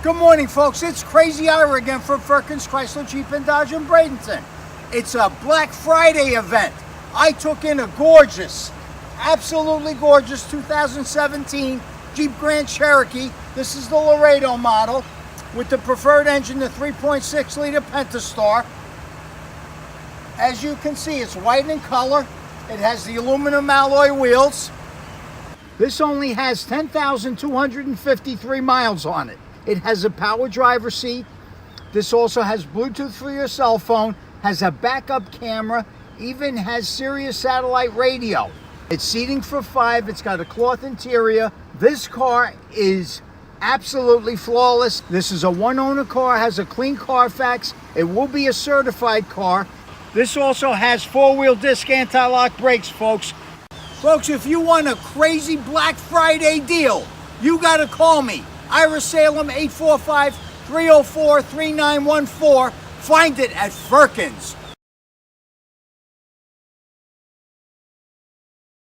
Good morning, folks. It's Crazy Ira again from Firkins Chrysler Jeep and Dodge in Bradenton. It's a Black Friday event. I took in a gorgeous, absolutely gorgeous 2017 Jeep Grand Cherokee. This is the Laredo model with the preferred engine, the 3.6 liter Pentastar. As you can see, it's white in color. It has the aluminum alloy wheels. This only has 10,253 miles on it. It has a power driver seat. This also has Bluetooth for your cell phone, has a backup camera, even has Sirius satellite radio. It's seating for 5, it's got a cloth interior. This car is absolutely flawless. This is a one-owner car, has a clean Carfax. It will be a certified car. This also has 4-wheel disc anti-lock brakes, folks. Folks, if you want a crazy Black Friday deal, you gotta call me. Ira Salem, 845-304-3914. Find it at Firkins.